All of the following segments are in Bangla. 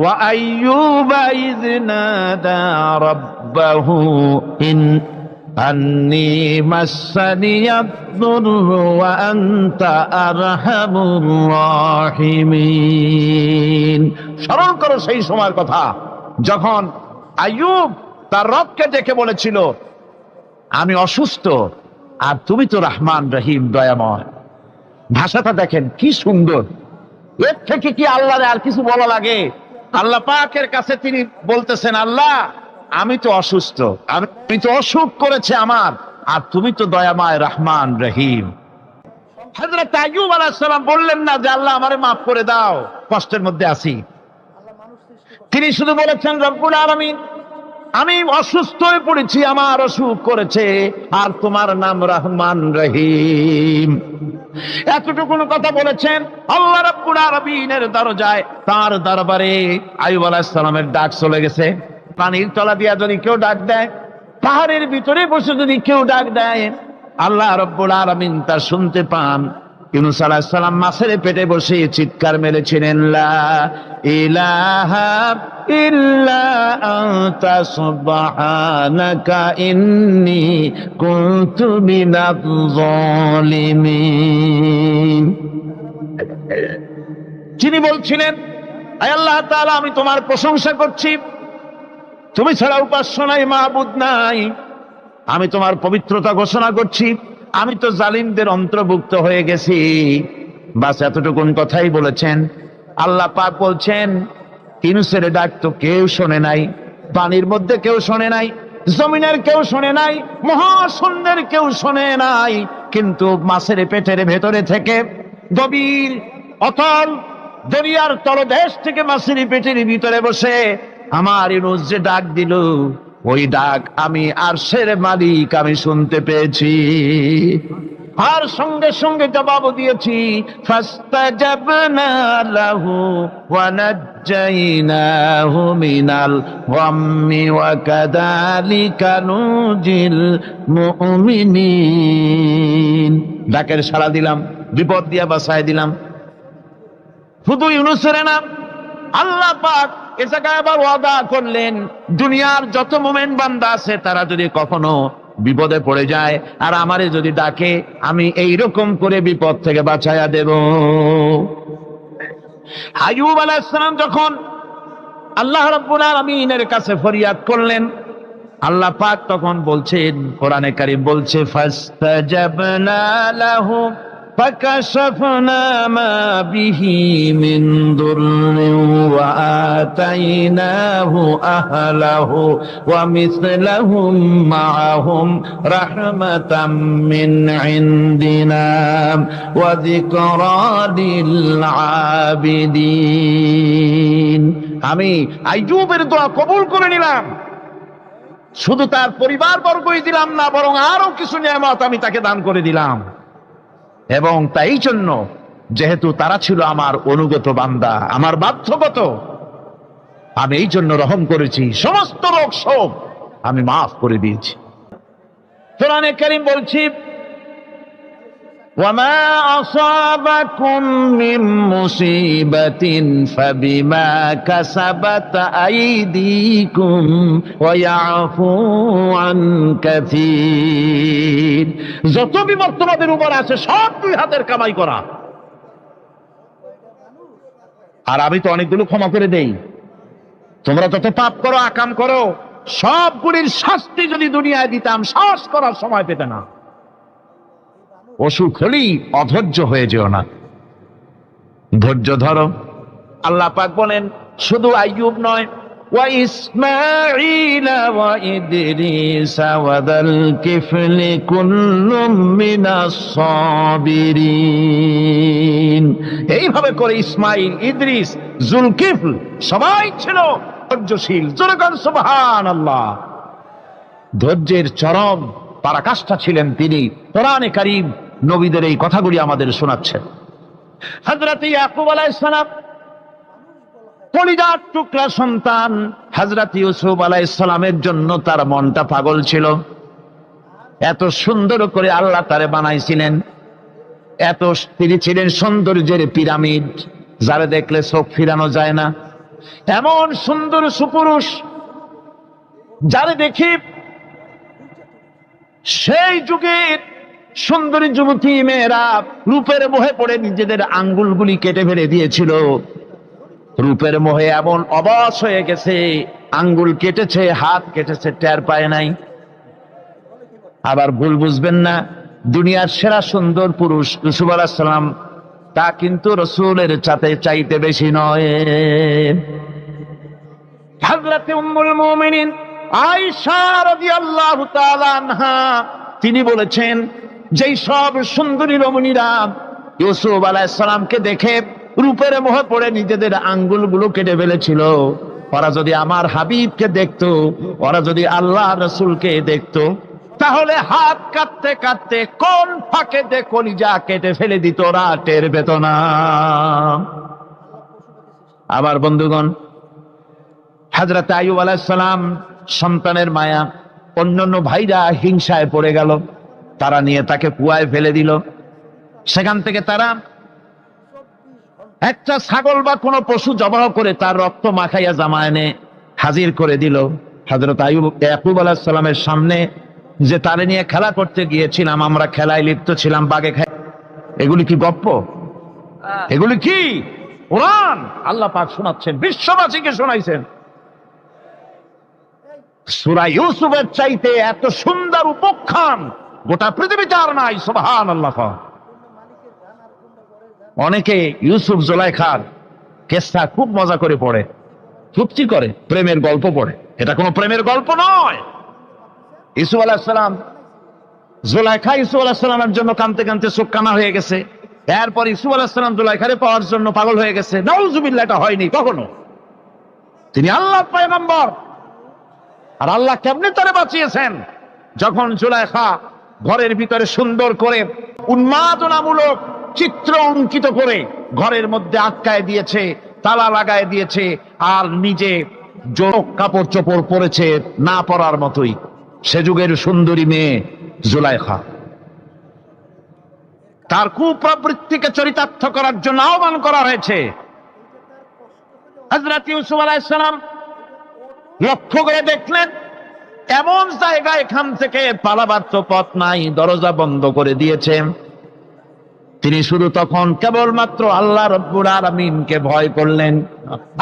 ওয়া আইয়ুবা ইয নাদা রাব্বাহু আন্নী মাসসানিয়াদ-দুররু ওয়া আনতা আরহামুর রাহিমিন। স্মরণ করো সেই সময়ের কথা যখন আইয়ুব তার রবকে ডেকে বলেছিল, আমি অসুস্থ আর তুমি তো রহমান রহিম দয়াময়। ভাষাটা দেখেন কি সুন্দর। এর থেকে কি আল্লাহরে আর কিছু বলা লাগে? আল্লাহ পাকের কাছে তিনি বলতেছেন, আল্লাহ আমি তো অসুস্থ, আমি তো অসুখ করেছে আমার, আর তুমি তো দয়াময় রহমান রহিম। হযরত আইয়ুব আলাইহিস সালাম বললেন না যে আল্লাহ আমারে মাফ করে দাও, কষ্টের মধ্যে আছি। তিনি শুধু বলেছেন, রব্বুল আলামিন আমি অসুস্থ হয়ে পড়েছি, আমার অসুখ করেছে, আর তোমার নাম রহমান রহিম। এতটুকু কথা বলেছেন। আল্লাহ রাব্বুল আলামিনের দরজায়, তার দরবারে আইয়ুব আলাইহিস সালামের ডাক চলে গেছে। পানির তলা দিয়া যদি কেউ ডাক দেয়, পাহাড়ের ভিতরে বসে যদি কেউ ডাক দেয়, আল্লাহ রাব্বুল আলামিন তা শুনতে পান। ইউনূস আলাইহিস সালাম মাছের পেটে বসে চিৎকার মেরেছিলেন, লা ইলাহা ইল্লা আনতা সুবহানাকা ইন্নী কুনতু মিনাজ জালিমিন। যিনি বলছিলেন, আয় আল্লাহ তাআলা আমি তোমার প্রশংসা করছি, তুমি ছাড়া উপাস্য নাই, মাবুদ নাই। আমি তোমার পবিত্রতা ঘোষণা করছি, আমি তো জালিমদের অন্তর্ভুক্ত হয়ে গেছি। বাস এতটুকুন কথাই বলেছেন। আল্লাহ পাক বলছেন, ইউনূসের ডাক তো কেউ শোনে নাই, পানির মধ্যে কেউ শোনে নাই, জমিনের কেউ শোনে নাই, মহাশূন্যের কেউ শোনে নাই, কিন্তু মাছের পেটের ভেতরে থেকে গভীর অতল দরিয়ার তলদেশ থেকে মাছের পেটের ভিতরে বসে আমার ইউনূস যে ডাক দিল, ওই ডাক আমি আরশের মালিক আমি শুনতে পেয়েছি, আর সঙ্গে সঙ্গে জবাব দিয়েছি। ফাস্তাজাবনা লাহু ওয়া নাজ্জাইনাহু মিনাল গাম্মি ওয়া কাযালিকা নুজিল মুমিনিন। ডাকের সাড়া দিলাম, বিপদ দিয়া বাঁচায় দিলাম। শুধু ইউনূসের নাম আল্লাহ পাক এ জায়গায় আবার ওয়াদা করলেন, দুনিয়ার যত মুমিন বান্দা আছে তারা যদি কখনো বিপদে পড়ে যায় আর আমারে যদি ডাকে, আমি এইরকম করে বিপদ থেকে বাঁচায়া দেব। আইয়ুব আলাইহিস সালাম যখন আল্লাহ রাব্বুল আলামিনের কাছে ফরিয়াদ করলেন, আল্লাহ পাক তখন বলছেন, কোরআনে কারীম বলছে, ফাস্তাজাবনা লাহু فكشفنا ما به من ضر وآتيناه أهله ومثلهم معهم رحمة من عندنا وذكرى للعابدين। আমি আইয়ুবের দোয়া কবুল করে নিলাম, শুধু তার পরিবার বর্গই দিলাম না, বরং আরো কিছু নিয়ামত আমি তাকে দান করে দিলাম। এবং তাই জন্য যেহেতু তারা ছিল আমার অনুগত বান্দা, আমার বাধ্যগত, আমি এই জন্য রহম করেছি, সমস্ত রোগ শোক আমি মাফ করে দিয়েছি। কোরআনে কারীম বলছি, ওয়ামা আসাবাকুম মিন মুসিবাতিন ফাবিমা কাসাবাত আইদিকুম ওয়া ইয়াফু আন কাসীর। যত বিপদ তোমাদের উপর আছে সব দুই হাতের কামাই করা, আর আমি তো অনেকগুলো ক্ষমা করে দেই। তোমরা যত পাপ করো, আকাম করো, সবগুলির শাস্তি যদি দুনিয়ায় দিতাম, শ্বাস করার সময় পেতে না। অসুখ হলেই অধৈর্য হয়ে যেও না, ধৈর্য ধরো। আল্লাহ পাক বলেন, শুধু আইয়ুব নয়, ওয়া ইসমাঈল ওয়া ইদরিস ওয়া যাল কিফলি কুল্লুম মিনাস সাবিরিন। এইভাবে করে ইসমাঈল, ইদ্রিস, জুলকিফল সবাই ছিল ধৈর্যশীল। জোরে বলেন সুবহানাল্লাহ। ধৈর্যের চরম পরাকাষ্ঠা ছিলেন তিনি। কোরআনে কারীম নবীদের এই কথাগুলি আমাদের শোনাচ্ছেন। হযরত ইয়াকুব আলাইহিস সালাম কলিজার টুকরা সন্তান হযরত ইউসুফ আলাইহিস সালামের জন্য তার মনটা পাগল ছিল। এত সুন্দর করে আল্লাহ তারে বানাইছিলেন, এত তিনি ছিলেন সৌন্দর্যের পিরামিড, যারা দেখলে চোখ ফিরানো যায় না। এমন সুন্দর সুপুরুষ যারে দেখি সেই যুগের সুন্দরী যুবতী মেয়েরা রূপের মোহে পড়ে নিজেদের আঙ্গুলগুলি কেটে ফেলে দিয়েছিল। রূপের মোহে এমন অবশ হয়ে গেছে, আঙ্গুল কেটেছে, হাত কেটেছে, টের পায় নাই। আবার ভুল বুঝবেন না, দুনিয়ার সেরা সুন্দর পুরুষ ইউসুফ আলাইহিস সালাম, তা কিন্তু রাসূলের চাইতে বেশি নয়। হযরতে উম্মুল মুমিনিন আয়েশা রাদিয়াল্লাহু তাআলা আনহা তিনি বলেছেন, যেই সব সুন্দরী রমণীরা ইউসুফ আলাইহিস সালামকে দেখে রূপের মোহে পড়ে নিজেদের আঙ্গুলগুলো কেটে ফেলেছিল, ওরা যদি আমার হাবিবকে দেখতো, ওরা যদি আল্লাহ রাসূলকে দেখতো, তাহলে হাত কাটতে কাটতে কোন ফাঁকে দিয়ে কলিজা কেটে ফেলে দিত, ওরা টের পেত না। আবার বন্ধুগণ, হযরত আইয়ুব আলাইহিস সালাম সন্তানের মায়া, অন্যান্য ভাইরা হিংসায় পড়ে গেল, তারা নিয়ে তাকে কুয়ায় ফেলে দিল। সেখান থেকে তারা একটা ছাগল বা কোনো পশু জবাহ করে তার রক্ত মাখাইয়া জামা এনে হাজির করে দিল হযরত ইয়াকুব আলাইহিস সালামের সামনে, যে তারে নিয়ে খেলা করতে গিয়েছিলাম, আমরা খেলায় লিপ্ত ছিলাম, বাগে খাই। এগুলি কি গপ্প? এগুলি কি কোরআন? আল্লাহ পাক শোনাচ্ছেন, বিশ্ববাসীকে শোনাইছেন। সূরা ইউসুফের চাইতে এত সুন্দর উপাখ্যান গোটা পৃথিবীতে আর নাই। সুবহানাল্লাহ। অনেকে ইউসুফ জুলাইখার কেসটা খুব মজা করে পড়ে, ফুর্তি করে, প্রেমের গল্প পড়ে। এটা কোনো প্রেমের গল্প নয়। ইউসুফ আলাইহিস সালাম, জুলাইখা ইউসুফ আলাইহিস সালামের জন্য কাঁদতে কাঁদতে চোখ কানা হয়ে গেছে। এরপর ইউসুফ আলাইহিস সালাম জুলাইখারে পাওয়ার জন্য পাগল হয়ে গেছে। নাউজুবিল্লাহ, এটা হয়নি কখনো। তিনি আল্লাহর পয়গম্বর, আর আল্লাহ কেমনে তারে বাঁচিয়েছেন? যখন জুলাইখা ঘরের ভিতরে সুন্দর করে উন্মাদনামূলক চিত্র অঙ্কিত করে ঘরের মধ্যে আটকায় দিয়েছে, তালা লাগায় দিয়েছে, আর নিজে জোর কাপড় চোপড় পরেছে না পরার মতোই। সে যুগের সুন্দরী মেয়ে জুলাইখা, তার কুপ্রবৃত্তিকে চরিতার্থ করার জন্য আহ্বান করা হয়েছে। হযরত ইউসুফ আলাইহিস সালাম লক্ষ্য করে দেখলেন এমন জায়গা, এখান থেকে পালাবার তো পথ নাই, দরজা বন্ধ করে দিয়েছে। তিনি শুধু তখন কেবলমাত্র আল্লাহ রব্বুল আলামিনকে ভয় করলেন।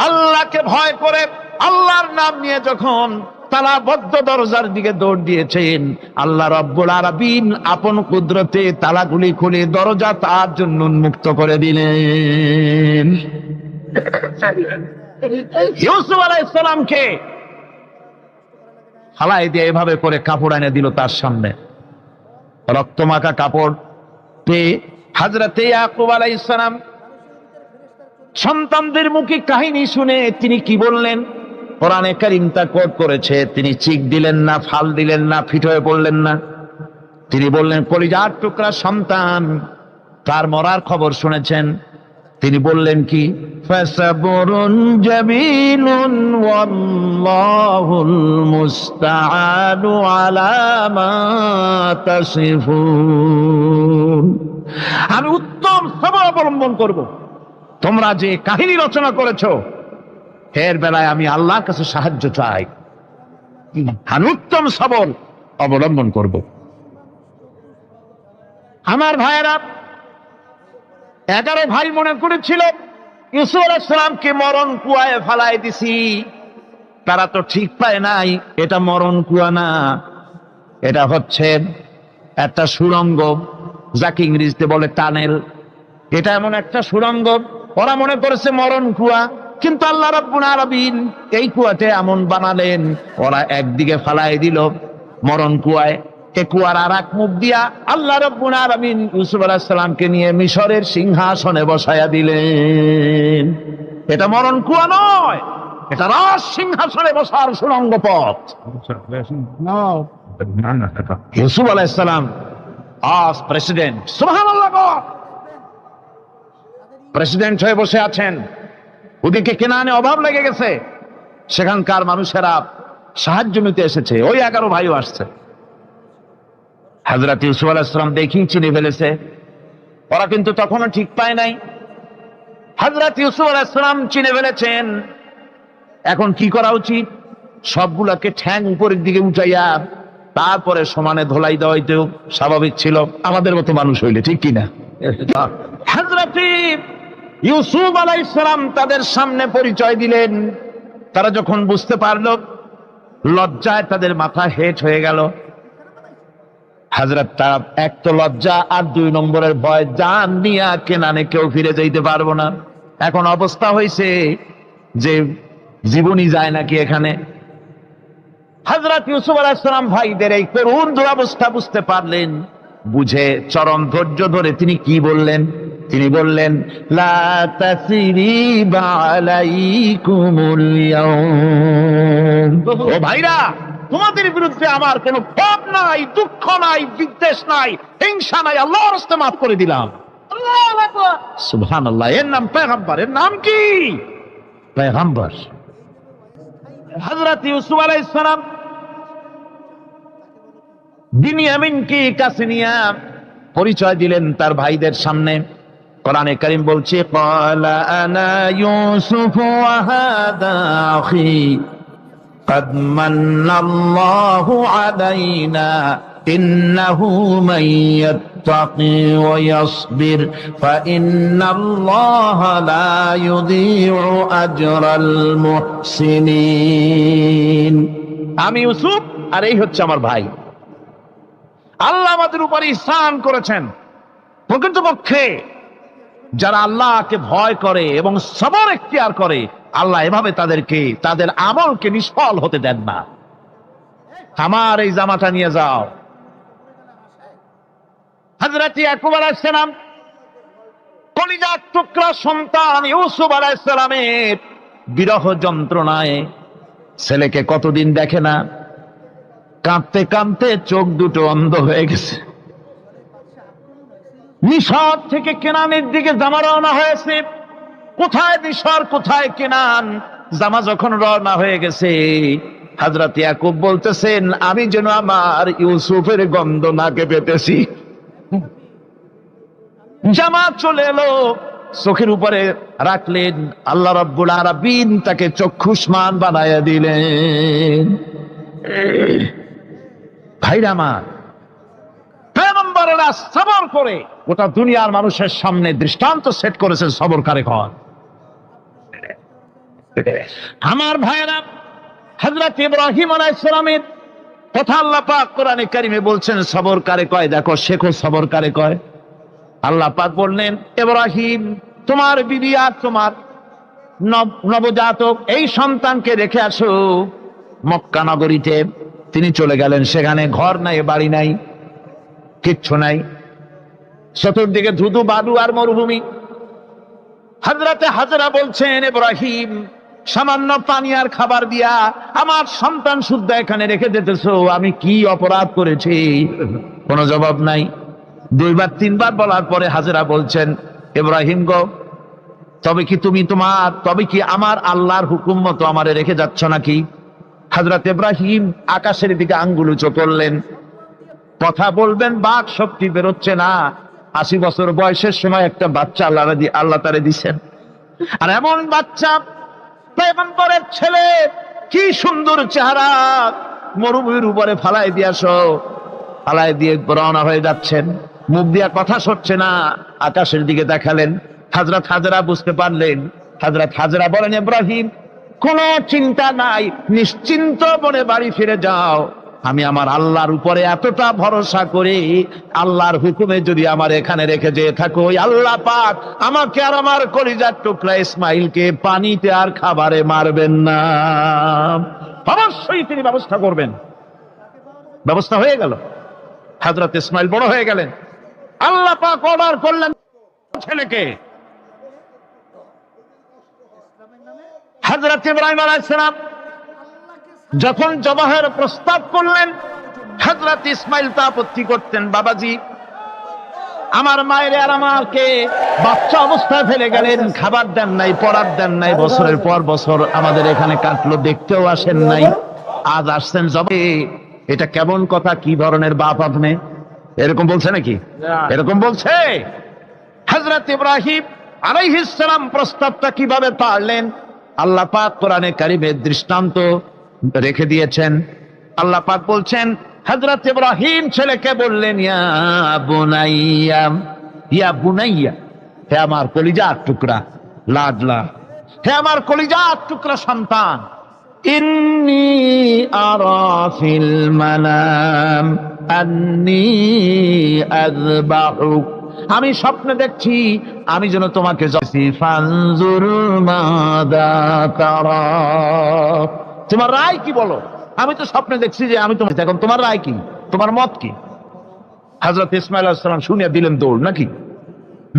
আল্লাহকে ভয় করে আল্লাহর নাম নিয়ে যখন তালাবদ্ধ দরজার দিকে দৌড় দিয়েছেন, আল্লাহ রব্বুল আলামিন আপন কুদরতে তালাগুলি খুলে দরজা তার জন্য উন্মুক্ত করে দিলেন। ইউসুফ আলাইহিস সালামকে ফালাই দিয়ে এভাবে করে কাপড় এনে দিল তার সামনে, রক্তমাখা কাপড় পেয়ে হযরত ইয়াকুব আলাইহিস সালাম সন্তানদের মুখে কাহিনী শুনে তিনি কি বললেন? কোরআনে কারীম তা কোট করেছে। তিনি চিক দিলেন না, ফাল দিলেন না, ফিট হয়ে পড়লেন না। তিনি বললেন, কলিজার টুকরা সন্তান, তার মরার খবর শুনেছেন। তিনি বললেন কি? ফাসাবরুন জামিলুন ওয়াল্লাহুল মুস্তাআনু আলা মা তাসিফুন। আমি উত্তম সবর অবলম্বন করব। তোমরা যে কাহিনী রচনা করেছো এর বেলায় আমি আল্লাহর কাছে সাহায্য চাই। আমি উত্তম সবর অবলম্বন করব। আমার ভাইয়েরা, 11 ভাই মনে করেছিল ইউসুফ আলাইহিস সালামকে মরণ কুয়ায় ফালায় দিছি। তারা তো ঠিক পায় নাই এটা মরণ কুয়া না, এটা হচ্ছে একটা সুড়ঙ্গ, যাকে ইংরেজিতে বলে টানেল। এটা এমন একটা সুড়ঙ্গ, ওরা মনে করেছে মরণ কুয়া, কিন্তু আল্লাহ রাব্বুল আলামিন এই কুয়াতে এমন বানালেন, ওরা একদিকে ফালায় দিল মরণ কুয়ায়, এ কুয়ার আর এক মুখ দিয়া আল্লাহ রাব্বুল আলামিন ইউসুফ আলাইহিস সালামকে নিয়ে মিশরের সিংহাসনে বসায়া দিলেন। এটা মরণ কুয়া নয়, এটা রাজ সিংহাসনে বসার সুড়ঙ্গ পথ। ইউসুফ আলাইহিস সালাম আজ প্রেসিডেন্ট, সুবহানাল্লাহ, প্রেসিডেন্ট হয়ে বসে আছেন। ওদিকে কেনানে অভাব লেগে গেছে, সেখানকার মানুষেরা সাহায্য নিতে এসেছে, ওই 11 ভাইও আসছে। হযরত ইউসুফ আলাইহিস সালাম দেখেই চিনে ফেলেছে, ওরা কিন্তু তখনও ঠিক পায় নাই। হযরত ইউসুফ আলাইহিস সালাম চিনে ফেলেছেন এখন কি করা উচিত? সবগুলাকে ঠ্যাং উপরের দিকে উঠাইয়া তারপরে সমানে ধোলাই দেওয়াইতেও স্বাভাবিক ছিল, আমাদের মতো মানুষ হইলে, ঠিক কিনা? হযরত ইউসুফ আলাইহিস সালাম তাদের সামনে পরিচয় দিলেন। তারা যখন বুঝতে পারল, লজ্জায় তাদের মাথা হেট হয়ে গেল। হযরত তার এক তো লজ্জা, আর 2 নম্বরের ভয়, জান নিয়া কেনানে কেউ ফিরে যাইতে পারবো না। এখন অবস্থা হয়েছে যে জীবনই যায় নাকি এখানে। হযরত ইউসুফ আলাইহিস সালাম ভাইদের এই করুণ দুরবস্থা বুঝতে পারলেন, বুঝে চরম ধৈর্য ধরে তিনি কি বললেন? তিনি বললেন, লা তাসরিবা আলাইকুমুল ইয়াউম। ও ভাইরা, তোমাদের বিরুদ্ধে আমার কোনো পাপ নাই, দুঃখ নাই, বিদ্বেষ নাই, হিংসা নাই, আল্লাহর রাস্তায় মাফ করে দিলাম। আল্লাহু আকবার, সুবহানাল্লাহ। এর নাম পয়গম্বর। এর নাম কি? পয়গম্বর। হযরত ইউসুফ আলাইহিস সালাম বিনিয়ামিনকে কাছে নিয়ে পরিচয় দিলেন তার ভাইদের সামনে। কোরআনে কারীম বলছে, ক্বালা আনা ইউসুফ ওয়া হাদা আখি قد من الله علينا إنه من يتقي ويصبر فإن الله لا يضيع أجر المحسنين। আমি ইউসুফ, আর এই হচ্ছে আমার ভাই। আল্লাহ আমাদের উপর ইহসান করেছেন। প্রকৃতপক্ষে যারা আল্লাহকে ভয় করে এবং সবর এখতিয়ার করে, আল্লাহ এভাবে তাদেরকে, তাদের আমলকে নিষ্ফল হতে দেন না। আমার এই জামাটা নিয়ে যাও। হযরত ইয়াকুব আলাইহিস সালাম কলিজার টুকরা সন্তান ইউসুফ আলাইহিস সালামের বিরহ যন্ত্রণায় ছেলেকে কতদিন দেখে না, কাঁদতে কাঁদতে চোখ দুটো অন্ধ হয়ে গেছে। মিশর থেকে কেনানের দিকে জামা রওনা হয়েছে। কোথায় মিশর, কোথায় কেনান? জামা যখন রওনা হয়ে গেছে, হযরত ইয়াকুব বলতেছেন, আমি যেন আমার ইউসুফের গন্ধ নাকে পেতেছি। জামা চলে এলো, চোখের উপরে রাখলেন, আল্লাহ রাব্বুল আলামিন তাকে চক্ষুষ্মান বানায়া দিলেন। ভাইরা আমার, পয়গম্বরেরা সবর করে গোটা দুনিয়ার মানুষের সামনে দৃষ্টান্ত সেট করেছেন সবর কারে কর। আমার ভাইরা, হযরত ইব্রাহিম আলাইহিস সালামের কথা আল্লাহ পাক কোরআনে কারিমে বলছেন সবর কারে কয়। দেখো, শেখো সবর কারে কয়। আল্লাহ পাক বললেন, ইব্রাহিম, তোমার বিবি আর তোমার নবজাতক এই সন্তানকে রেখে আসো মক্কা নগরীতে। তিনি চলে গেলেন। সেখানে ঘর নাই, বাড়ি নাই, কিচ্ছু নাই, চতুর্দিকে ধুধু বালু আর মরুভূমি। হযরতে হাজরা বলছেন, ইব্রাহিম, সামান্য পানি আর খাবার দিয়া আমার সন্তান শুদ্ধ এখানে রেখে যেতেছো, আমি কি অপরাধ করেছি? কোনো জবাব নাই। 2 বার 3 বার বলার পরে হাজরা বলছেন, ইব্রাহিম গো, তবে কি আমার আল্লাহর হুকুম মতো আমারে রেখে যাচ্ছ নাকি? হযরত ইব্রাহিম আকাশের দিকে আঙ্গুল উঁচু করলেন। কথা বলবেন, বাক শক্তি বেরোচ্ছে না। 80 বছর বয়সের সময় একটা বাচ্চা আল্লাহ তারে দিছেন। আর এমন বাচ্চা, পয়গম্বরের ছেলে, কি সুন্দর চেহারা, মরুভূমির উপরে ফালাই দিয়ে রওনা হয়ে যাচ্ছেন। মুখ দিয়া কথা সরছে না, আকাশের দিকে দেখালেন। হযরত হাজরা বুঝতে পারলেন। হযরত হাজরা বলেন, ইব্রাহিম, কোনো চিন্তা নাই, নিশ্চিন্ত মনে বাড়ি ফিরে যাও। আমি আমার আল্লাহর উপরে এতটা ভরসা করি, আল্লাহর হুকুমে যদি আমার এখানে রেখে যেয়ে থাকো, আল্লাহ পাক আমাকে আর আমার কলিজার টুকরা ইসমাইলকে পানিতে আর খাবারে মারবেন না, অবশ্যই তিনি ব্যবস্থা করবেন। ব্যবস্থা হয়ে গেল। হযরত ইসমাইল বড় হয়ে গেলেন। আল্লাহ পাক অর্ডার করলেন ছেলেকে। হযরত ইব্রাহিম আলাইহিস সালাম যখন জবাহের প্রস্তাব করলেন, হযরত ইসমাইল তা আপত্তি করতেন, বাবাজি, আমার মায়ের আর আমাকে বাচ্চা অবস্থায় ফেলে গেলেন, খাবার দেন নাই, পড়ার দেন নাই, বছরের পর বছর আমাদের এখানে কাটলো, দেখতেও আসেন নাই, আজ আসছেন জবে। এটা কেমন কথা? কি ধরনের বাপ আপনি? এরকম বলছে নাকি? এরকম বলছে? হযরত ইব্রাহিম আলাইহিস সালাম প্রস্তাবটা কিভাবে পারলেন? আল্লাহ পাক কোরআনে কারিমের দৃষ্টান্ত রেখে দিয়েছেন। আল্লাহ পাক বলছেন, হযরত ইব্রাহিম ছেলেকে বললেন, ইয়া বুনাইয়া, ইয়া বুনাইয়া, হে আমার কলিজার টুকরা, লাডলা, হে আমার কলিজার টুকরা সন্তান, ইন্নী আরা ফিল মানাম আন্নী আযবাহুক, আমি স্বপ্নে দেখছি আমি যেন তোমাকে ফানজুর মাযা তারা, তোমার রায় কি বলো? আমি তো স্বপ্নে দেখছি যে আমি তোমাকে, এখন তোমার রায় কি, তোমার মত কি? হযরত ইসমাঈল আলাইহিস সালাম শুনিয়া দিলেন দৌড়, নাকি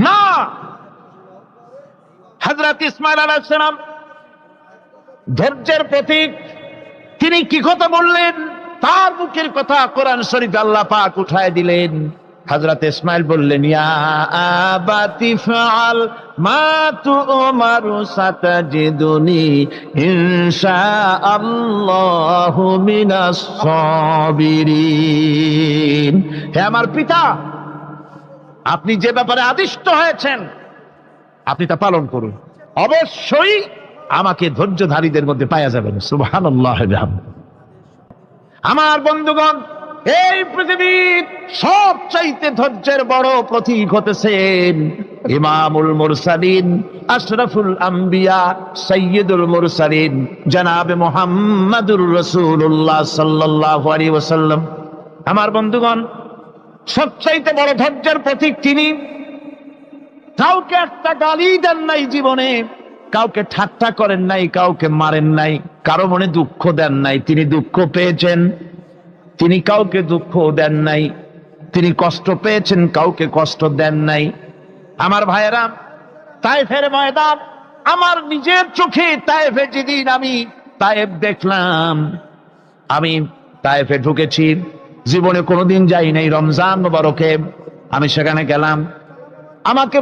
না? হযরত ইসমাঈল আলাইহিস সালাম ধৈর্যের প্রতীক, তিনি কি কথা বললেন? তার মুখের কথা কোরআন শরীফে আল্লাহ পাক উঠায় দিলেন। হযরত ইসমাঈল বললেন, ইয়া আবাতি ফাআল মা তু'মারু সাতাজিদুনি ইনশাআল্লাহু মিনাস সাবিরিন, হে আমার পিতা, আপনি যে ব্যাপারে আদিষ্ট হয়েছেন আপনি তা পালন করুন, অবশ্যই আমাকে ধৈর্যধারীদের মধ্যে পাওয়া যাবেন। সুবহানাল্লাহ। আমার বন্ধুগণ, এই পৃথিবীর সবচাইতে ধৈর্যের বড় প্রতীক হতেছেন ইমামুল মুরসালিন, আশরাফুল আম্বিয়া, সাইয়্যিদুল মুরসালিন, জনাবে মুহাম্মাদুর রাসূলুল্লাহ সাল্লাল্লাহু আলাইহি ওয়াসাল্লাম। আমার বন্ধুগণ, সবচাইতে বড় ধৈর্যের প্রতীক তিনি। কাউকে একটা গালি দেন নাই জীবনে, কাউকে ঠাট্টা করেন নাই, কাউকে মারেন নাই, কারো মনে দুঃখ দেন নাই। তিনি দুঃখ পেয়েছেন, তিনি কাউকে দুঃখ দেন নাই। তিনি কষ্ট পেয়েছেন, কাউকে কষ্ট দেন নাই। আমার ভাইয়েরা, তায়েফের ময়দান, আমার নিজের চোখে তায়েফে যেদিন আমি তায়েফ দেখলাম, আমি তায়েফে ঢুকেছি, জীবনে কোনোদিন যাই নাই। রমজান মোবারকে আমি সেখানে গেলাম, আমাকে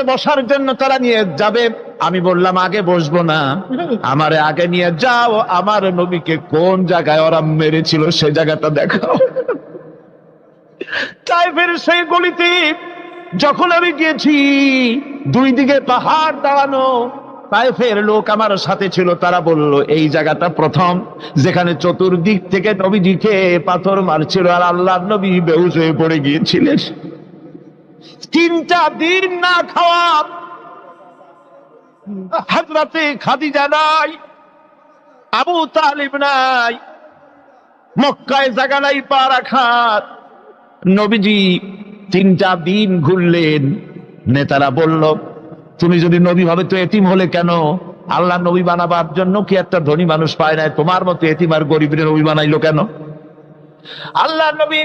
বসার জন্য তারা নিয়ে যাবে। আমি বললাম আগে বসবো না, আমারে আগে নিয়ে যাও, আমার নবীকে কোন জায়গায় ওরা মেরেছিল সেই জায়গাটা দেখাও। তাইফের সেই গলিতে যখন আমি গিয়েছি, দুই দিকে পাহাড় দাঁড়ানো, তাইফের লোক আমার সাথে ছিল, তারা বলল এই জায়গাটা প্রথম যেখানে চতুর্দিক থেকে নবীজিকে পাথর মারছিল আর আল্লাহর নবী বেহুশ হয়ে পড়ে গিয়েছিলেন। 3টা দিন না খাওয়া, হযরতে খাদিজা নাই, আবু তালিব নাই, মক্কায় জায়গা নাই পা রাখার। নবীজি 3টা দিন ঘুরলেন। নেতারা বলল, তুমি যদি নবী ভাবে তো এতিম হলে কেন? আল্লাহ নবী বানাবার জন্য কি একটা ধনী মানুষ পায় নাই? তোমার মতো এতিম আর গরিবের নবী বানাইলো কেন? আল্লাহ নবী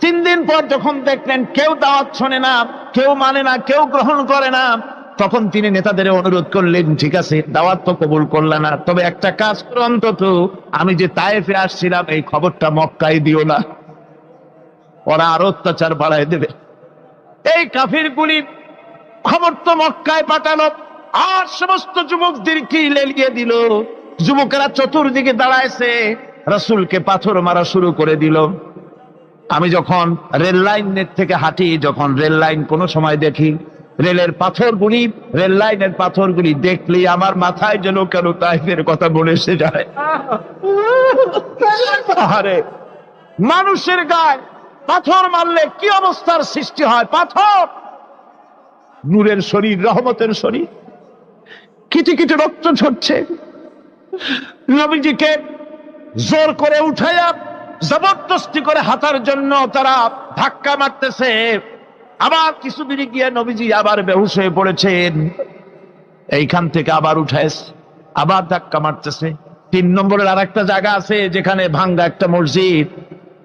3 দিন পর যখন দেখলেন কেউ দাওয়াত শোনে না, কেউ মানে না, কেউ গ্রহণ করে না, তখন তিনি নেতাদের অনুরোধ করলেন, ঠিক আছে দাওয়াত তো কবুল করলে না, তবে একটা কাজ করো, অন্তত আমি যে তায়েফে আসছিলাম এই খবরটা মক্কায় দিও না, ওরা আরো অত্যাচার বাড়ায় দেবে। এই কাফিরগুলি খবর তো মক্কায় পাঠালো, আর সমস্ত যুবকদেরকে লেলিয়ে দিল। যুবকেরা চতুর্দিকে দাঁড়াইছে, রাসূলকে পাথর মারা শুরু করে দিল। আমি যখন রেল লাইনের থেকে হাঁটি, যখন রেল লাইন কোনো সময় দেখি, রেলের পাথরগুলি, রেল লাইনের পাথরগুলি দেখলেই আমার মাথায় যেন কেন তাইফের কথা বলে এসে যায়। আরে মানুষের গায়ে পাথর মারলে কি অবস্থার সৃষ্টি হয়? পাথর নূরের শরীর, রহমতের শরীর, কিটি কিটি রক্ত ঝরছে। নবীজিকে জোর করে উঠাইয়া জবরদস্তি করে হাঁটার জন্য তারা ধাক্কা মারতেছে। আবার কিছু দূরে গিয়ে নবীজি আবার বেহুশ হয়ে পড়েছেন। এইখান থেকে আবার উঠাইছে, আবার ধাক্কা মারতেছে। 3 নম্বরের আর একটা জায়গা আছে যেখানে ভাঙ্গা একটা মসজিদ।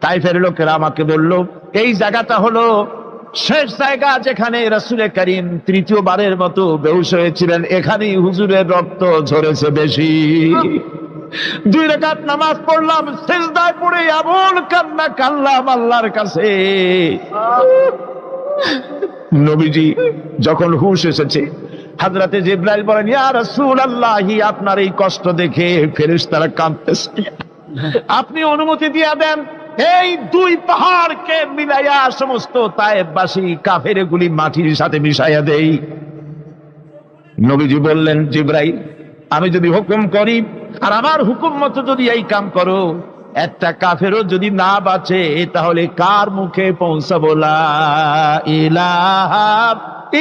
তাইফের লোকেরা আমাকে বলল, এই জায়গাটা হলো শেষ জায়গা যেখানে রাসূল করিম 3য়বারের মতো বেহুশ হয়েছিলেন, এখানেই হুজুরের রক্ত ঝরেছে বেশি। 2 রাকাত নামাজ পড়লাম, সিজদায় পড়ে আবুল কান্না কাল্লাম আল্লাহর কাছে। নবীজি যখন হুঁশ এসেছে, হযরতে জিবরাইল বলেন, ইয়া রাসূলুল্লাহ, আপনার এই কষ্ট দেখে ফেরেশতারা কাঁদতেছে, আপনি অনুমতি দিয়ে দেন এই 2 পাহাড়কে মিলাইয়া সমস্ত তায়েফবাসী কাফেরগুলি মাটির সাথে মিশাইয়া দেই। নবীজি বললেন, জিবরাইল আমি যদি হুকুম করি আর আমার হুকুম মতো যদি এই কাম করো, একটা কাফেরও যদি না বাঁচে তাহলে কার মুখে পৌঁছাবো লা ইলাহা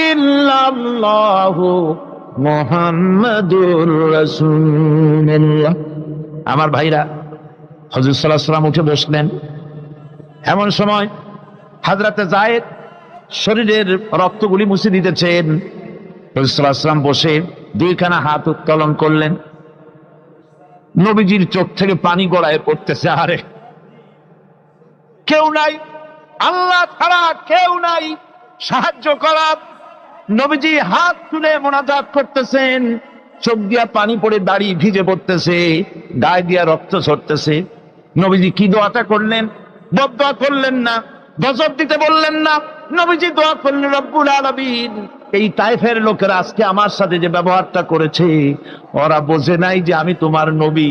ইল্লাল্লাহু মুহাম্মাদুর রাসূলুল্লাহ। আমার ভাইরা, হুজুর সাল্লাল্লাহু আলাইহি ওয়াসাল্লাম উঠে বসলেন। এমন সময় হযরতে যায়েদ শরীরের রক্তগুলি মুছে দিতেছেন। হুজুর সাল্লাল্লাহু আলাইহি ওয়াসাল্লাম বসে দুইখানা হাত উত্তোলন করলেন। নবীজির চোখ থেকে পানি গড়ায় পড়তেছে। আরে কেউ নাই, আল্লাহ ছাড়া কেউ নাই সাহায্য করার। নবীজি হাত তুলে মোনাজাত করতেছেন, চোখ দিয়া পানি পড়ে দাড়ি ভিজে পড়তেছে, গায়ে দিয়া রক্ত ঝরতেছে। নবীজি কি দোয়াটা করলেন? বদদোয়া করলেন না, গজব দিতে বললেন না। নবীজি দোয়া করলেন, রব্বুল আলামিন, এই তায়েফের লোকেরা আজকে আমার সাথে যে ব্যবহারটা করেছে, ওরা বোঝে নাই যে আমি তোমার নবী,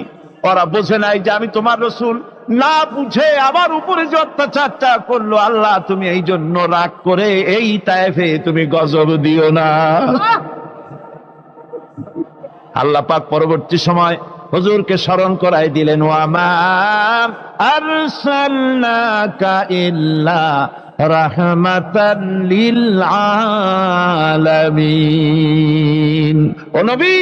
ওরা বোঝে নাই যে আমি তোমার রাসূল। না বুঝে আমার উপরে যে অত্যাচারটা করলো, আল্লাহ তুমি এই জন্য রাগ করে এই তায়েফে তুমি গজব দিও না। আল্লাহ পাক পরবর্তী সময় হুজুরকে স্মরণ করাই দিলেন, ওয়া মা আরসালনাকা ইল্লা রাহমাতাল লিল আলামিন। ও নবী,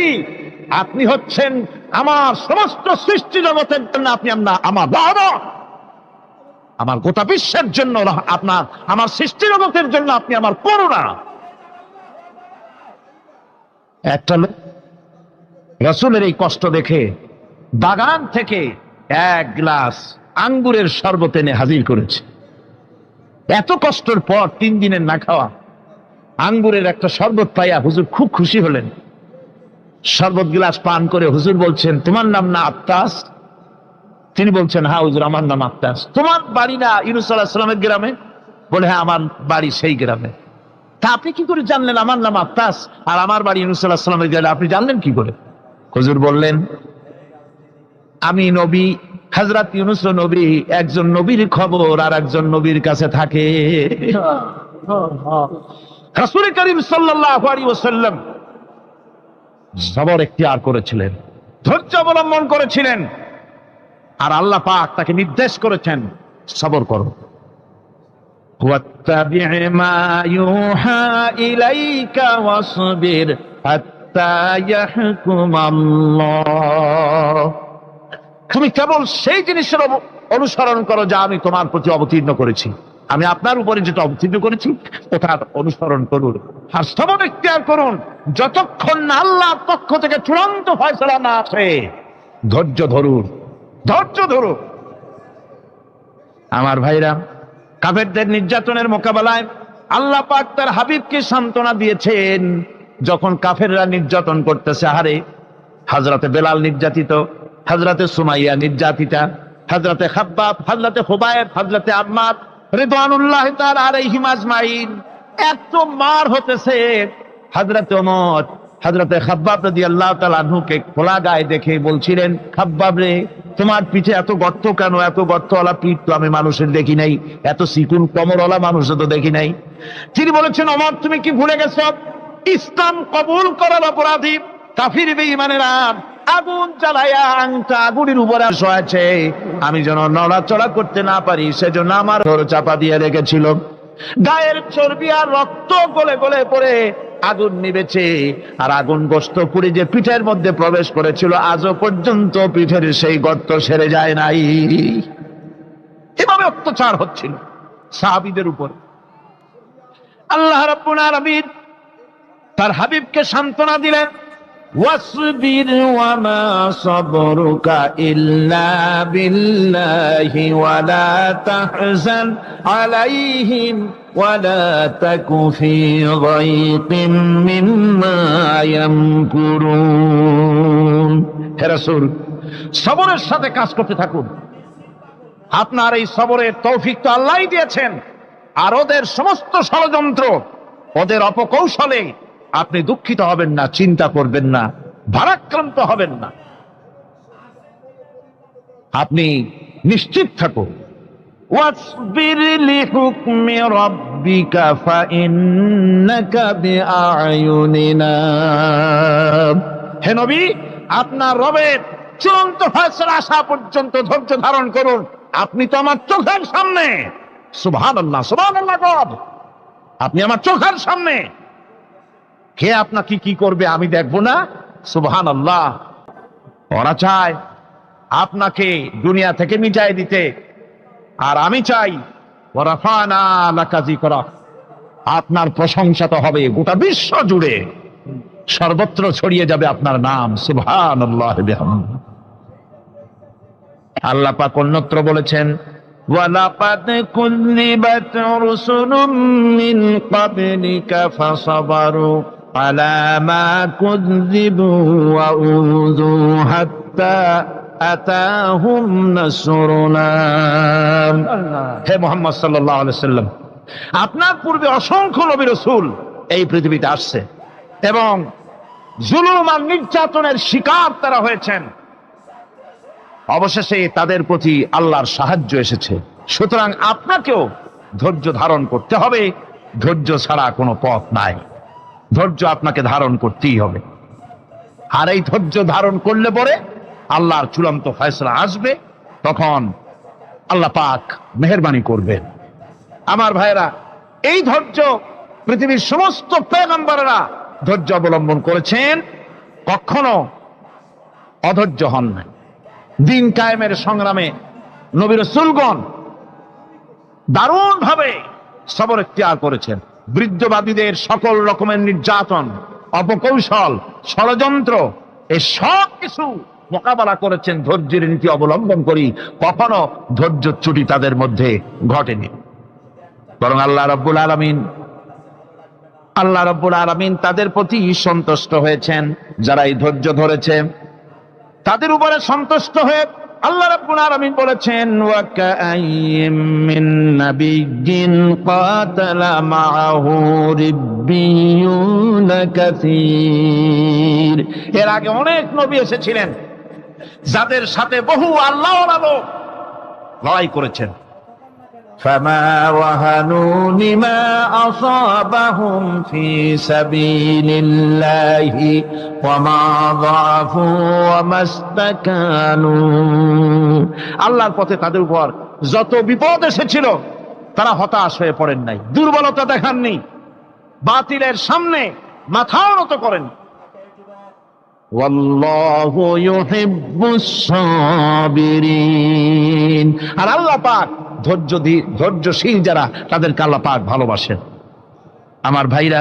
আপনি হচ্ছেন আমার সমস্ত সৃষ্টি জগতের জন্য, আপনি আমার রহমত, আমার গোটা বিশ্বের জন্য আপনার, আমার সৃষ্টি জগতের জন্য আপনি আমার করুণা। একটা লোক রাসূলের এই কষ্ট দেখে বাগান থেকে এক গ্লাস আঙ্গুরের শরবত এনে হাজির করেছে। এত কষ্টের পর 3 দিনের না খাওয়া আঙ্গুরের একটা শরবত পাইয়া হুজুর খুব খুশি হলেন। শরবত গ্লাস পান করে হুজুর বলছেন, তোমার নাম না আত্তাস? তিনি বলছেন, হ্যাঁ হুজুর, আমার নাম আত্তাস। তোমার বাড়ি না ইউনূস আলাইহিস সালামের গ্রামে? বলে, হ্যাঁ আমার বাড়ি সেই গ্রামে। তা আপনি কি করে জানলেন আমার নাম আত্তাস আর আমার বাড়ি ইউনূস আলাইহিস সালামের গ্রামে? আপনি জানলেন কি করে? হুজুর বললেন, আমি নবী, হযরত ইউনূস নবী, একজন নবীর খবর আর একজন নবীর কাছে থাকে। রাসূল করিম সাল্লাল্লাহু আলাইহি ওয়াসাল্লাম সবর ইখতিয়ার করেছিলেন, ধৈর্য অবলম্বন করেছিলেন, আর আল্লাহ পাক তাকে নির্দেশ করেছেন, সবর করো। ওয়াত্তাবি' মা ইউহা ইলাইকা ওয়াসবির হাত্তা ইয়াহকুমাল্লাহ। তুমি কেবল সেই জিনিসের অনুসরণ করো যা আমি তোমার প্রতি অবতীর্ণ করেছি। আমি আপনার উপরে যেটা অবতীর্ণ করেছি ওটার অনুসরণ করুন, আর সবর ইখতিয়ার করুন যতক্ষণ না আল্লাহর পক্ষ থেকে চূড়ান্ত ফয়সালা না আসে। ধৈর্য ধরুন, ধৈর্য ধরুন। আমার ভাইরা, কাফেরদের নির্যাতনের মোকাবেলায় আল্লাহ পাক তার হাবিবকে সান্ত্বনা দিয়েছেন। যখন কাফেররা নির্যাতন করতেছে, হারে হযরতে বেলাল নির্যাতিত, হযরতে সুমাইয়া নির্যাতিতা, হযরতে খাব্বাব, হযরতে খুবাইব, হযরতে আম্মার রিদওয়ানুল্লাহ তাআলা আলাইহিম আজমাইন, এত মার হতেছে। হযরতে ওমর হযরতে খাব্বাব রাদিয়াল্লাহু তাআলা আনহুকে খোলা গায়ে দেখে বলছিলেন, খাব্বাব রে, তোমার পিঠে এত গর্ত কেন? এত গর্তওয়ালা পিঠ তো আমি মানুষের দেখি নাই, এত চিকুন কোমরওয়ালা মানুষও তো দেখি নাই। তিনি বলেছেন, ওমর তুমি কি ভুলে গেছো? ইসলাম কবুল করার অপরাধী কাফির বেঈমানেরা আগুন জ্বালায়া আংটা আগুনের উপরে শোয়াছে, আমি যেন নড়াচড়া করতে না পারি সেজন্য আমার ঘর চাপা দিয়ে রেখেছিল। গায়ের চর্বি আর রক্ত গলে গলে পড়ে আগুন নিবেছে, আর আগুন গোশত পুড়ে যে পিঠের মধ্যে প্রবেশ করেছিল আজও পর্যন্ত পিঠের সেই গর্ত সেরে যায় নাই। এভাবে অত্যাচার হচ্ছিল সাহাবীদের উপর। আল্লাহ রাব্বুল আলামিন তার হাবিবকে সান্ত্বনা দিলেন, ওয়াসবির ওয়া মা সাবরুকা ইল্লা বিল্লাহি ওয়া লা তাহজান আলাইহিম ওয়া লা তাকু ফি যায়কিম মিম্মা ইয়ামকুরুন। হে রাসূল, সবরের সাথে কাজ করতে থাকুন। আপনার এই সবরের তৌফিক তো আল্লাহই দিয়েছেন, আর ওদের সমস্ত ষড়যন্ত্র, ওদের অপকৌশলে আপনি দুঃখিত হবেন না, চিন্তা করবেন না, ভারাক্রান্ত হবেন না। আপনি নিশ্চিত থাকুন। ওয়াসবির লিহুকমি রাব্বিকা ফাইন্নাকা বিআয়ুনিনা। হে নবী, আপনার রবের চূড়ান্ত ফয়সালা আসা পর্যন্ত ধৈর্য ধারণ করুন। আপনি তো আমার চোখের সামনে। সুবহানাল্লাহ, সুবহানাল্লাহ। গড, আপনি আমার চোখের সামনে। কে আপনাকে কি করবে আমি দেখবো না? সুবহানাল্লাহ। ওরা চায় আপনাকে দুনিয়া থেকে মিটাই দিতে, আর আমি চাই ওয়ারাফানা লাকা যিকরাক, আপনার প্রশংসা তো হবে গোটা বিশ্ব জুড়ে, সর্বত্র ছড়িয়ে যাবে আপনার নাম। সুবহানাল্লাহ বিহামদিহি। আল্লাহ পাক অন্যত্র বলেছেন, ওয়ালাকাদ কুযযিবাত রুসুলুম মিন ক্বাবলিকা ফাসাবারু আলা মা কুযযিবু ওয়া উযু হাত্তা আতাহুম নাসরুনা। হে মুহাম্মদ সাল্লাল্লাহু আলাইহি ওয়াসাল্লাম, আপনার পূর্বে অসংখ্য নবী রাসূল এই পৃথিবীতে আসছে এবং জুলুম আর নির্যাতনের শিকার তারা হয়েছেন। অবশেষে তাদের প্রতি আল্লাহর সাহায্য এসেছে। সুতরাং আপনাকেও ধৈর্য ধারণ করতে হবে। ধৈর্য ছাড়া কোনো পথ নাই। ধৈর্য আপনাকে ধারণ করতেই হবে। আর এই ধৈর্য ধারণ করলে পরে আল্লাহর চূড়ান্ত ফয়সালা আসবে, তখন আল্লাহ পাক মেহেরবানি করবেন। আমার ভাইরা, এই ধৈর্য পৃথিবীর সমস্ত পয়গম্বররা ধৈর্য অবলম্বন করেছেন, কখনো অধৈর্য হন নাই। দিন কায়েমের সংগ্রামে নবী রাসূলগণ দারুণ ভাবে সবর ইখতিয়ার করেছেন। বৃদ্ধবাদীদের সকল রকমের নির্যাতন, অপকৌশল, ষড়যন্ত্র, এই সব কিছু মোকাবেলা করেছেন ধৈর্যের নীতি অবলম্বন করি। কখনো ধৈর্যচ্যুতি তাদের মধ্যে ঘটেনি, বরং আল্লাহ রাব্বুল আলামিন তাদের প্রতি সন্তুষ্ট হয়েছেন। যারা এই ধৈর্য ধরেছে তাদের উপরে সন্তুষ্ট হয়ে আল্লাহ রাব্বুল আলামিন বলেছেন, ওয়া কাআইয়্যিম মিন নাবিয়্যিন কাতালা মাআহু রিব্বিয়ুন কাসীর। এর আগে অনেক নবী এসেছিলেন যাদের সাথে বহু আল্লাহওয়ালা লোক লড়াই করেছেন। فما وهنوا لما أصابهم في سبيل الله وما ضعفوا وما استكانوا। আল্লাহর পথে তাদের উপর যত বিপদ এসেছিল তারা হতাশ হয়ে পড়েন নাই, দুর্বলতা দেখাননি, বাতিলের সামনে মাথা নত করেন। ওয়াল্লাহু ইউহিব্বুস সাবিরিন। আর আল্লাহ পাক ধৈর্যশীল যারা, তাদেরকে আল্লাহ পাক ভালোবাসেন। আমার ভাইরা,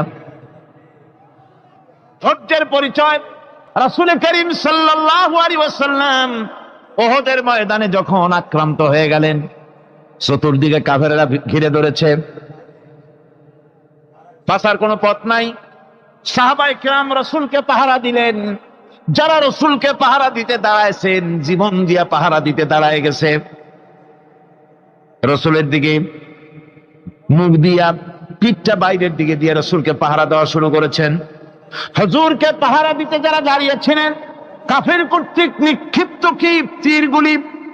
ধৈর্যের পরিচয় রাসূল করিম সাল্লাল্লাহু আলাইহি ওয়াসাল্লাম উহুদের ময়দানে যখন আক্রান্ত হয়ে গেলেন, চতুর্দিকে কাফেররা ঘিরে ধরেছে, বাঁচার কোনো পথ নাই। সাহাবায়ে কেরাম রাসূলকে পাহারা দিলেন। যারা রাসূলকে পাহারা দিতে দাঁড়াইছেন, জীবন দিয়া পাহারা দিতে দাঁড়ায় গেছে, রাসূলের দিকে মুখ দিয়া, পিঠটা বাইরের দিকে দিয়ে রাসূলকে পাহারা দেওয়া শুরু করেছেন। হুজুরকে পাহারা দিতে যারা দাঁড়িয়েছিলেন, কাফের কর্তৃক নিক্ষিপ্ত কি তীরগুলি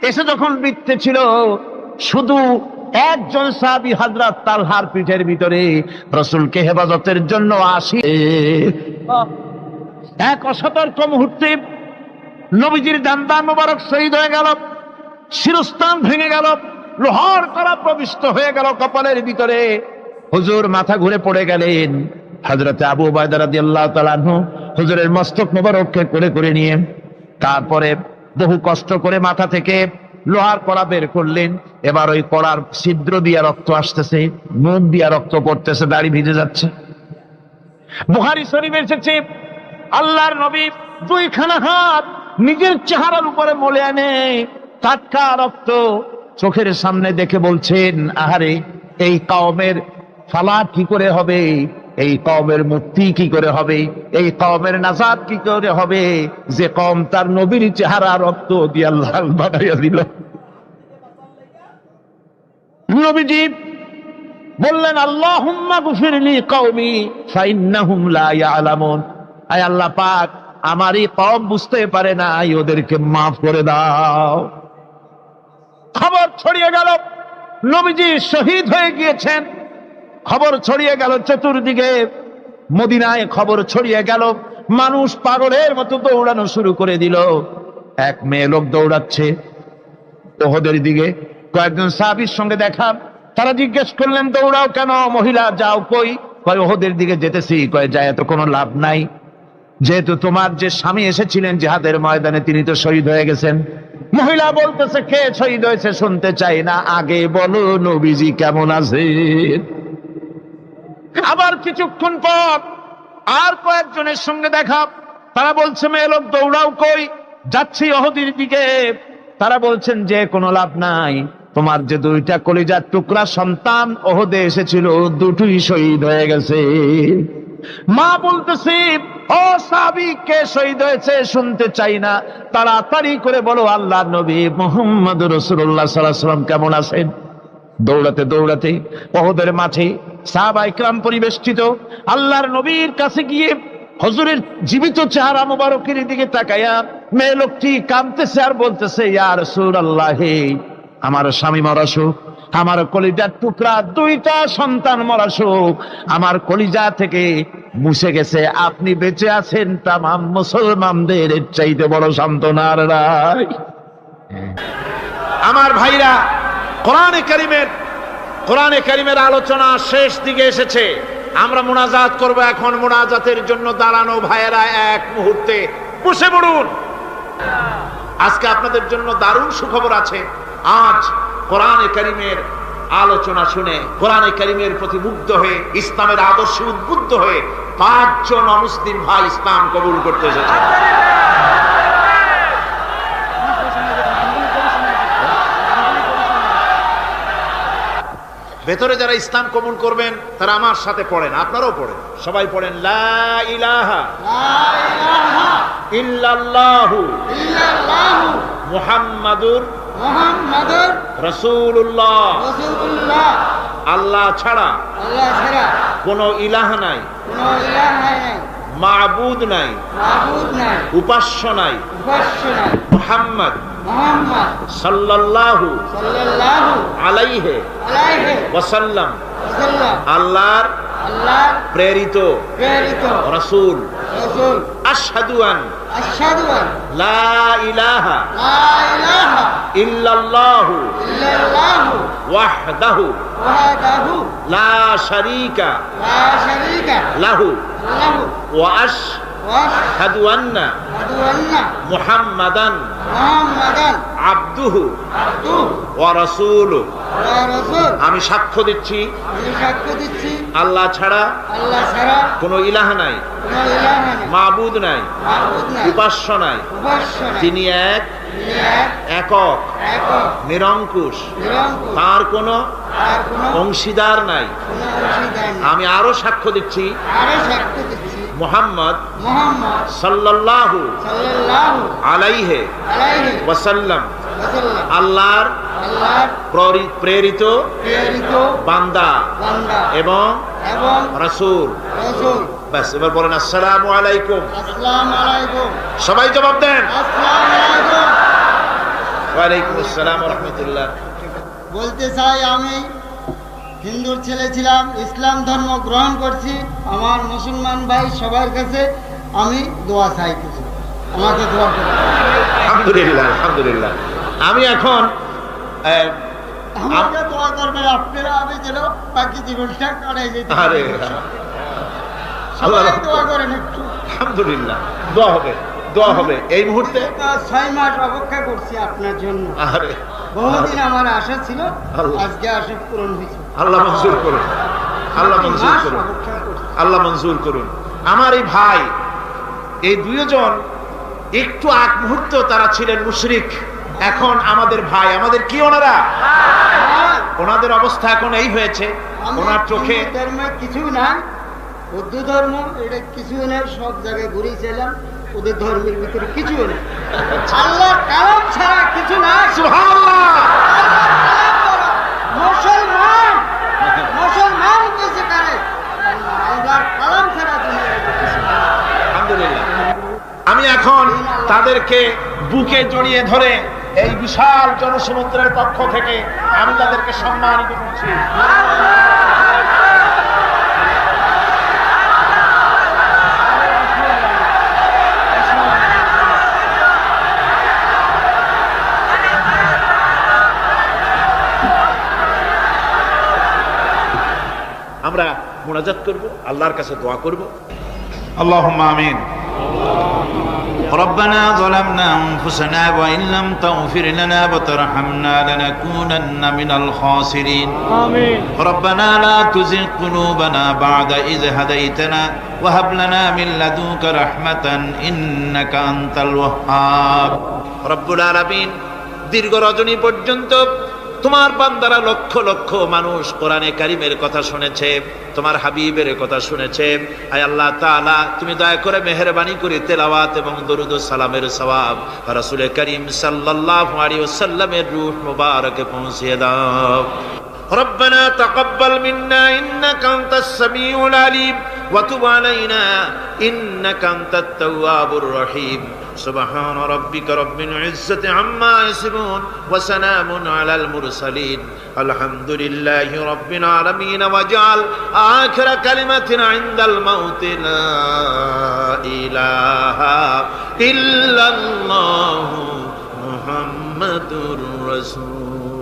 এসে যখন বিঁধতেছিল, শুধু একজন সাহাবী হযরত তালহার পিঠের ভিতরে রাসূলকে হেফাজতের জন্য আসি, এক অসতর্ক মুহূর্তে নবীজির দান্দা মোবারক শহীদ হয়ে গেল, শিরস্থান ভেঙে গেল, লোহার কড়া প্রবিষ্ট হয়ে গেল কপালের ভিতরে। হুজুর মাথা ঘুরে পড়ে গেলেন। হযরত আবু উবাইদা রাদিয়াল্লাহু তাআলা আনহু হুজুরের মস্তক মোবারককে কোলে করে নিয়ে তারপরে বহু কষ্ট করে মাথা থেকে লোহার কড়া বের করলেন। এবার ওই কড়ার ছিদ্র দিয়ে রক্ত আসতেছে, মুখ দিয়ে রক্ত পড়তেছে, দাড়ি ভিজে যাচ্ছে। বুখারী শরীফে এসেছে, আল্লাহর নবী দুইখানা হাত নিজের চেহারার উপরে মলে আনে টাটকা রক্ত চোখের সামনে দেখে বলছেন, আহারে, এই কওমের ফালাত কি করে হবে, এই কওমের মুক্তি কি করে হবে, এই কওমের নাজাত কি করে হবে, যে কওম তার নবীর চেহারা রক্ত দিয়ে লাল বানাইয়া দিল। নবীজি বললেন, আল্লাহুম্মা গফিরলি কওমি ফাইন্নাহুম লা ইয়ালামুন। আয় আল্লাহ পাক, আমার এই কওম বুঝতে পারে না, ওদেরকে মাফ করে দাও। খবর ছড়িয়ে গেল নবীজি শহীদ হয়ে গিয়েছেন। খবর ছড়িয়ে গেল চতুর্দিকে, মদিনায় খবর ছড়িয়ে গেল মানুষ পাগলের মতো দৌড়ানো শুরু করে দিল। এক মেয়ে লোক দৌড়াচ্ছে ওহদের দিকে, কয়েকজন সাহাবীর সঙ্গে দেখা। তারা জিজ্ঞেস করলেন, দৌড়াও কেন মহিলা, যাও কই? কয় ওহদের দিকে যেতেছি। কয় যায় তো কোনো লাভ নাই, যেহেতু তোমার যে স্বামী এসেছিলেন জিহাদের ময়দানে তিনি তো শহীদ হয়ে গেছেন। মহিলা বলতেছে, কে শহীদ হয়েছে শুনতে চাই না, আগে বলো নবীজি কেমন আছে। আবার কিছুক্ষণ পর আর কয়েকজনের সঙ্গে দেখা। তারা বলছে, মেয়ে লোক দৌড়াও কই? যাচ্ছি ওহদের দিকে। তারা বলছেন যে কোনো লাভ নাই, তোমার যে দুইটা কলিজার টুকরা সন্তান ওহদে এসেছিল দুটোই শহীদ হয়ে গেছে। মা বলতেছি, ও সাহাবী, কে শহীদ হয়েছে শুনতে চাই না, তাড়াতাড়ি করে বলো আল্লাহর নবী মুহাম্মদ রাসূলুল্লাহ সাল্লাল্লাহু আলাইহি ওয়াসাল্লাম কেমন আছেন। দৌড়াতে দৌড়াতে ওহদের মাঠে সাহাবায়ে কেরাম পরিবেষ্টিত। আল্লাহর নবীর কাছে গিয়ে হুজুরের জীবিত চেহারা মোবারকের দিকে তাকায়া মেয়ে লোকটি কাঁদতেছে আর বলতেছে, ইয়া রাসূলুল্লাহ, আমার স্বামী মরা শোক, আমার কলিজার টুকরা দুইটা সন্তান মরা শোক আমার কলিজা থেকে মুছে গেছে, আপনি বেঁচে আছেন, তামাম মুসলমানদের এর চাইতে বড় সান্ত্বনার নাই। আমার ভাইরা, কোরআনে কারীমের আলোচনা শেষ দিকে এসেছে। আমরা মুনাজাত করব এখন। মুনাজাতের জন্য দাঁড়ানো ভাইয়েরা এক মুহূর্তে বসে পড়ুন। আজকে আপনাদের জন্য দারুণ সুখবর আছে। আজ কোরআনে কারীমের আলোচনা শুনে কোরআনে কারীমের প্রতি মুগ্ধ হয়ে ইসলামের আদর্শে উদ্বুদ্ধ হয়ে 5 জন অমুসলিম ভাই ইসলাম কবুল করতে এসেছে। ভেতরে যারা ইসলাম কবুল করবেন তারা আমার সাথে পড়েন, আপনারাও পড়েন, সবাই পড়েন, লা ইলাহা ইল্লাল্লাহু মুহাম্মাদুর রাসূলুল্লাহ। আল্লাহ ছাড়া কোনো ইলাহ নাই, মাবুদ নাই, উপাস্য নাই। মুহাম্মদ সাল্লাল্লাহু আলাইহি ওয়াসাল্লাম আল্লাহর প্রেরিত রাসূল। আশহাদু আন লা ইলাহা ইল্লাল্লাহু ওয়াহদাহু লা শারীকা লাহু ওয়া আশহাদু আন্না মুহাম্মাদান আবদুহু ওয়া রাসূলুহু। আমি সাক্ষ্য দিচ্ছি আল্লাহ ছাড়া কোনো ইলাহ নাই, মাবুদ নাই, উপাস্য নাই। তিনি একক, নিরঙ্কুশ, তার কোনো অংশীদার নাই। আমি আরো সাক্ষ্য দিচ্ছি মুহাম্মদ সাল্লাল্লাহু আলাইহি ওয়াসাল্লাম আল্লাহর প্রেরিত বান্দা এবং রাসূল। বাস, এবার বলেন আসসালামু আলাইকুম। সবাই জবাব দেন। ওয়ালাইকুম আসসালাম ওয়া রাহমাতুল্লাহ। বলতে চাই, আমি হিন্দুর ছেলে ছিলাম, ইসলাম ধর্ম গ্রহণ করছি। আমার মুসলমান ভাই সবার কাছে আমি দোয়া চাই, কিছু আমাকে দোয়া করুন। আলহামদুলিল্লাহ, আলহামদুলিল্লাহ। আমি এখন আমাকে দোয়া করবেন আপনারা, আমি যেন বাকি জীবনটা কাটাই যেতে আরে সবাই দোয়া করেন একটু। আলহামদুলিল্লাহ, দোয়া হবে, দোয়া হবে। এই মুহূর্তে 6 মাস অপেক্ষা করছি আপনার জন্য। আরে বহুদিন আমার আশা ছিল, আজকে আশা পূরণ হয়েছে। আল্লাহ মঞ্জুর করুন, আল্লাহ মঞ্জুর করুন, আল্লাহ মঞ্জুর করুন। আমার এই ভাই, এই 2 জন একটু আগ মুহূর্ত তারা ছিলেন মুশরিক, এখন আমাদের ভাই। আমাদের কি ওনারা? ওনাদের অবস্থা এখন এই হয়েছে, ওনার চোখে কিছু না, বৌদ্ধ ধর্ম এটা কিছু না, সব জায়গায় ঘুরেছিলাম, ওদের ধর্মের ভিতরে কিছু নেই, আল্লাহর কালাম ছাড়া কিছু না। সুবহানাল্লাহ। মুসলমান বেঁচে করে আল্লাহর কালাম ছাড়া কিছু না। আলহামদুলিল্লাহ। আমি এখন তাদেরকে বুকে জড়িয়ে ধরে এই বিশাল জনসমুদ্রের পক্ষ থেকে আমি তাদেরকে সম্মানিত করছি। আমরা মুনাজাত করব, আল্লাহর কাছে দোয়া করব। আল্লাহুম্মা আমিন। ربنا ظلمنا أنفسنا وإن لم تغفر لنا وترحمنا لنكونن من الخاسرين آمين. ربنا لا تزغ قلوبنا بعد إذ هديتنا وهب لنا من لدنك رحمة إنك أنت الوهاب রব্বুল আলামিন, দীর্ঘ রজনী পর্যন্ত তোমার বান্দারা লক্ষ লক্ষ মানুষ কোরআনে কারিমের কথা শুনেছে, তোমার হাবিবের কথা শুনেছে। আয় আল্লাহ তাআলা, তুমি দয়া করে মেহেরবানি করে তেলাওয়াত এবং দরুদ ও সালামের সওয়াব রাসূল করিম সাল্লাল্লাহু আলাইহি ওয়াসাল্লামের রূহ মুবারকে পৌঁছিয়ে দাও। ربنا تقبل منا إنك أنت السميع العليم وتب علينا إنك أنت التواب الرحيم سبحان ربك رب العزة عما يصفون وسلام على المرسلين الحمد لله رب العالمين واجعل آخر كلمة عند الموت لا إله إلا الله محمد رسول